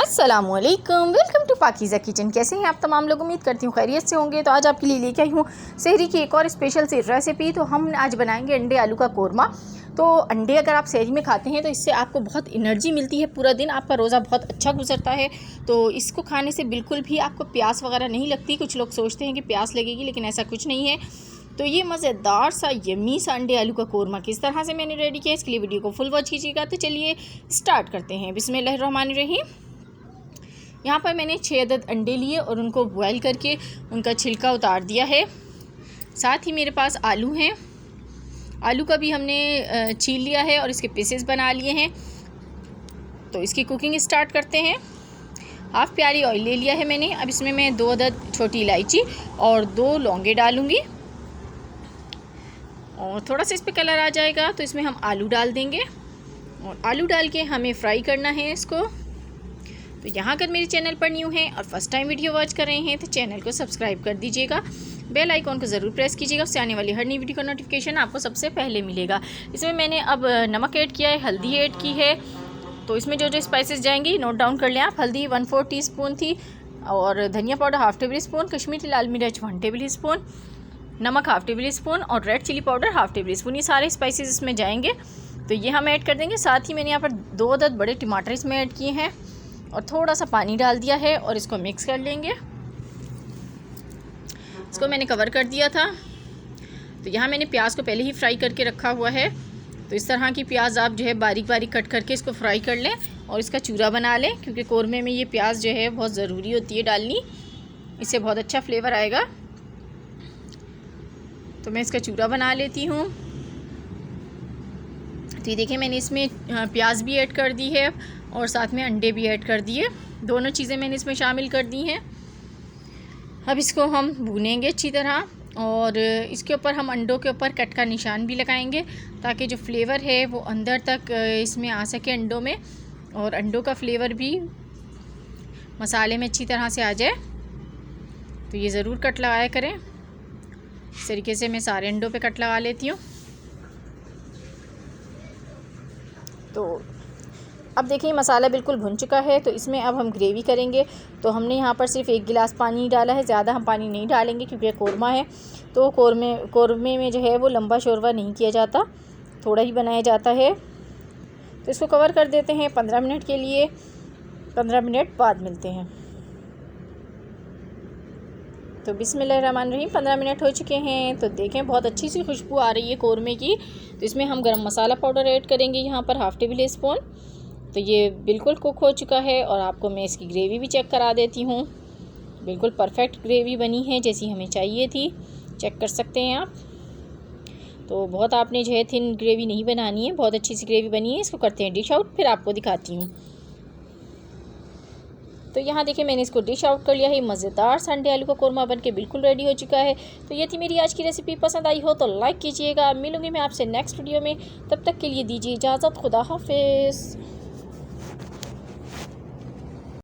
अस्सलामुअलैकुम, welcome to Pakeezah kitchen. कैसे हैं आप तमाम लोग? उम्मीद करती हूँ खैरियत से होंगे। तो आज आपके लिए लेके आई हूँ सहरी की एक और स्पेशल सी रेसिपी। तो हम आज बनाएंगे अंडे आलू का कोरमा। तो अंडे अगर आप सहरी में खाते हैं तो इससे आपको बहुत एनर्जी मिलती है, पूरा दिन आपका रोज़ा बहुत अच्छा गुजरता है। तो इसको खाने से बिल्कुल भी आपको प्यास वगैरह नहीं लगती। कुछ लोग सोचते हैं कि प्यास लगेगी, लेकिन ऐसा कुछ नहीं है। तो ये मज़ेदार सा यम्मी सा अंडे आलू का कोरमा किस तरह से मैंने रेडी किया, इसके लिए वीडियो को फुल वॉच कीजिएगा। तो चलिए स्टार्ट करते हैं। बिस्मिल्लाहिर्रहमानिर्रहीम। यहाँ पर मैंने 6 अदद अंडे लिए और उनको बॉयल करके उनका छिलका उतार दिया है। साथ ही मेरे पास आलू हैं, आलू का भी हमने छील लिया है और इसके पीसेस बना लिए हैं। तो इसकी कुकिंग स्टार्ट करते हैं। हाफ़ प्याली ऑयल ले लिया है मैंने। अब इसमें मैं 2 अदद छोटी इलायची और 2 लौंगे डालूँगी और थोड़ा सा इस पर कलर आ जाएगा तो इसमें हम आलू डाल देंगे और आलू डाल के हमें फ्राई करना है इसको। तो यहाँ अगर मेरे चैनल पर न्यू हैं और फर्स्ट टाइम वीडियो वॉच कर रहे हैं तो चैनल को सब्सक्राइब कर दीजिएगा, बेल आइकॉन को ज़रूर प्रेस कीजिएगा, उससे आने वाली हर नई वीडियो का नोटिफिकेशन आपको सबसे पहले मिलेगा। इसमें मैंने अब नमक ऐड किया है, हल्दी ऐड की है। तो इसमें जो जो स्पाइसेस जाएंगी नोट डाउन कर लें आप। हल्दी 1/4 टीस्पून थी और धनिया पाउडर ½ टेबल स्पून, कश्मीरी लाल मिर्च 1 टेबल स्पून, नमक ½ टेबल स्पून और red chili powder ½ table spoon. ये सारे स्पाइसेस इसमें जाएंगे तो ये हम ऐड कर देंगे। साथ ही मैंने यहाँ पर 2 अदद बड़े टमाटर इसमें ऐड किए हैं और थोड़ा सा पानी डाल दिया है और इसको मिक्स कर लेंगे। इसको मैंने कवर कर दिया था। तो यहाँ मैंने प्याज को पहले ही फ्राई करके रखा हुआ है। तो इस तरह की प्याज आप जो है बारीक बारीक कट करके इसको फ्राई कर लें और इसका चूरा बना लें, क्योंकि कोरमे में ये प्याज जो है बहुत ज़रूरी होती है डालनी, इससे बहुत अच्छा फ्लेवर आएगा। तो मैं इसका चूरा बना लेती हूँ। तो ये देखिए मैंने इसमें प्याज भी ऐड कर दी है और साथ में अंडे भी ऐड कर दिए। दोनों चीज़ें मैंने इसमें शामिल कर दी हैं। अब इसको हम भूनेंगे अच्छी तरह और इसके ऊपर हम अंडों के ऊपर कट का निशान भी लगाएंगे ताकि जो फ्लेवर है वो अंदर तक इसमें आ सके अंडों में, और अंडों का फ्लेवर भी मसाले में अच्छी तरह से आ जाए। तो ये ज़रूर कट लगाया करें। इस तरीके से मैं सारे अंडों पे कट लगा लेती हूँ। तो अब देखिए मसाला बिल्कुल भुन चुका है। तो इसमें अब हम ग्रेवी करेंगे। तो हमने यहाँ पर सिर्फ 1 गिलास पानी डाला है, ज़्यादा हम पानी नहीं डालेंगे क्योंकि कोरमा है। तो कोरमे में जो है वो लंबा शोरबा नहीं किया जाता, थोड़ा ही बनाया जाता है। तो इसको कवर कर देते हैं 15 मिनट के लिए। 15 मिनट बाद मिलते हैं। तो बिस्मिल्लाहिर्रहमानिर्रहीम 15 मिनट हो चुके हैं। तो देखें बहुत अच्छी सी खुशबू आ रही है कोरमे की। तो इसमें हम गरम मसाला पाउडर ऐड करेंगे यहाँ पर ½ टेबल स्पून। तो ये बिल्कुल कुक हो चुका है और आपको मैं इसकी ग्रेवी भी चेक करा देती हूँ। बिल्कुल परफेक्ट ग्रेवी बनी है जैसी हमें चाहिए थी, चेक कर सकते हैं आप। तो बहुत आपने जो है थिन ग्रेवी नहीं बनानी है, बहुत अच्छी सी ग्रेवी बनी है। इसको करते हैं डिश आउट, फिर आपको दिखाती हूँ। तो यहाँ देखिए मैंने इसको डिश आउट कर लिया है। मज़ेदार सा अंडे आलू का कोरमा बनके बिल्कुल रेडी हो चुका है। तो ये थी मेरी आज की रेसिपी। पसंद आई हो तो लाइक कीजिएगा। मिलूंगी मैं आपसे नेक्स्ट वीडियो में, तब तक के लिए दीजिए इजाज़त। खुदा हाफिज़।